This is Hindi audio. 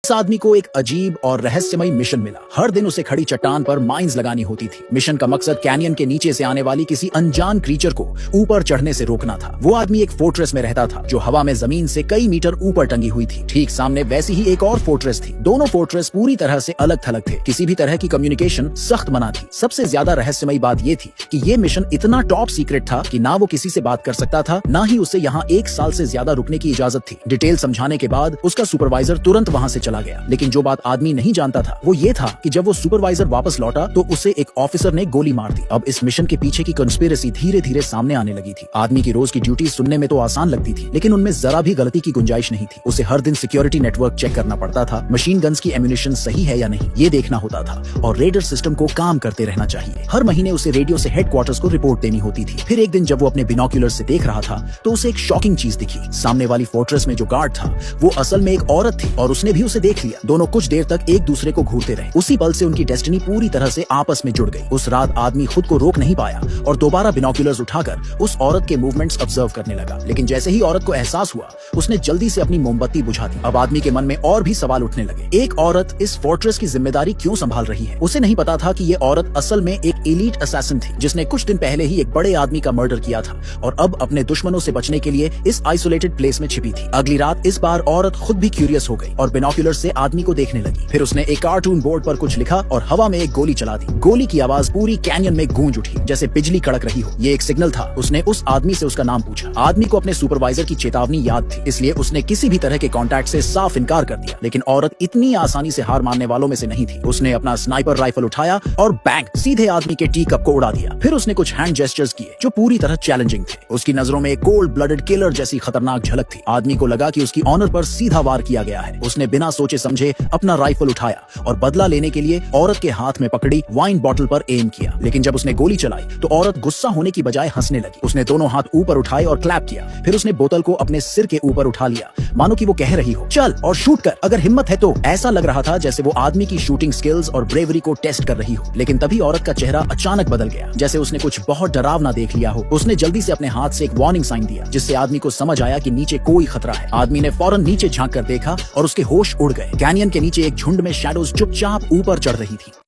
इस आदमी को एक अजीब और रहस्यमय मिशन मिला। हर दिन उसे खड़ी चट्टान पर माइंस लगानी होती थी। मिशन का मकसद कैनियन के नीचे से आने वाली किसी अनजान क्रीचर को ऊपर चढ़ने से रोकना था। वो आदमी एक फोर्ट्रेस में रहता था जो हवा में जमीन से कई मीटर ऊपर टंगी हुई थी। ठीक सामने वैसी ही एक और फोर्ट्रेस थी। दोनों फोर्ट्रेस पूरी तरह से अलग थलग थे। किसी भी तरह की कम्युनिकेशन सख्त मना थी। सबसे ज्यादा रहस्यमय बात ये थी कि ये मिशन इतना टॉप सीक्रेट था कि ना वो किसी से बात कर सकता था, ना ही उसे यहाँ 1 साल से ज्यादा रुकने की इजाजत थी। डिटेल समझाने के बाद उसका सुपरवाइजर तुरंत वहाँ से चला गया। लेकिन जो बात आदमी नहीं जानता था वो ये था कि जब वो सुपरवाइजर वापस लौटा तो उसे एक ऑफिसर ने गोली मार दी। अब इस मिशन के पीछे की कंस्पिरेसी धीरे धीरे सामने आने लगी थी। आदमी की रोज की ड्यूटी सुनने में तो आसान लगती थी, लेकिन उनमें जरा भी गलती की गुंजाइश नहीं थी। उसे हर दिन सिक्योरिटी नेटवर्क चेक करना पड़ता था, मशीन गन्स की एम्यूनिशन सही है या नहीं ये देखना होता था, और रेडर सिस्टम को काम करते रहना चाहिए। हर महीने उसे रेडियो से हेडक्वार्टर्स को रिपोर्ट देनी होती थी। फिर एक दिन जब वो अपने बिनोक्यूलर से देख रहा था तो उसे एक शॉकिंग चीज दिखी। सामने वाली फोर्ट्रेस में जो गार्ड था वो असल में एक औरत थी और उसने भी उसे देख लिया। दोनों कुछ देर तक एक दूसरे को घूरते रहे। उसी पल से उनकी डेस्टिनी पूरी तरह से आपस में जुड़ गई। उस रात आदमी खुद को रोक नहीं पाया और दोबारा बिनोक्यूलर्स उठाकर उस औरत के मूवमेंट्स ऑब्जर्व करने लगा। लेकिन जैसे ही औरत को एहसास हुआ उसने जल्दी से अपनी मोमबत्ती बुझा दी। अब आदमी के मन में और भी सवाल उठने लगे। एक औरत इस फोर्ट्रेस की जिम्मेदारी क्यों संभाल रही है? उसे नहीं पता था कि ये औरत असल में एक एलीट असैसिन थी जिसने कुछ दिन पहले ही एक बड़े आदमी का मर्डर किया था और अब अपने दुश्मनों से बचने के लिए इस आइसोलेटेड प्लेस में छिपी थी। अगली रात इस बार औरत खुद भी क्यूरियस हो गई और बिनोक्यूलर से आदमी को देखने लगी। फिर उसने एक कार्टून बोर्ड पर कुछ लिखा और हवा में एक गोली चला दी। गोली की आवाज पूरी कैनियन में गूंज उठी जैसे बिजली कड़क रही हो। ये एक सिग्नल था। उसने उस आदमी से उसका नाम पूछा। आदमी को अपने सुपरवाइजर की चेतावनी याद थी, इसलिए उसने किसी भी तरह के कांटेक्ट से साफ इनकार कर दिया। लेकिन औरत इतनी आसानी से हार मानने वालों में से नहीं थी। उसने अपना स्नाइपर राइफल उठाया और बैंग सीधे आदमी के टी कप को उड़ा दिया। फिर उसने कुछ हैंड जेस्चर्स किए जो पूरी तरह चैलेंजिंग थे। उसकी नजरों में एक कोल्ड ब्लडेड किलर जैसी खतरनाक झलक थी। आदमी को लगा कि उसकी ऑनर पर सीधा वार किया गया है। उसने बिना सोचे समझे अपना राइफल उठाया और बदला लेने के लिए औरत के हाथ में पकड़ी वाइन बॉटल पर एम किया। लेकिन जब उसने गोली चलाई तो औरत गुस्सा होने की बजाय हंसने लगी। उसने दोनों हाथ ऊपर उठाए और क्लैप किया। फिर उसने बोतल को अपने सिर के ऊपर उठा लिया, मानो कि वो कह रही हो चल और शूट कर, अगर हिम्मत है तो। ऐसा लग रहा था जैसे वो आदमी की शूटिंग स्किल्स और ब्रेवरी को टेस्ट कर रही हो। लेकिन तभी औरत का चेहरा अचानक बदल गया, जैसे उसने कुछ बहुत डरावना देख लिया हो। उसने जल्दी से अपने हाथ से एक वार्निंग साइन दिया, जिससे आदमी को समझ आया कि नीचे कोई खतरा है। आदमी ने फौरन नीचे झांक कर देखा और उसके होश उड़ गए। कैनियन के नीचे एक झुंड में शैडोज चुपचाप ऊपर चढ़ रही थी।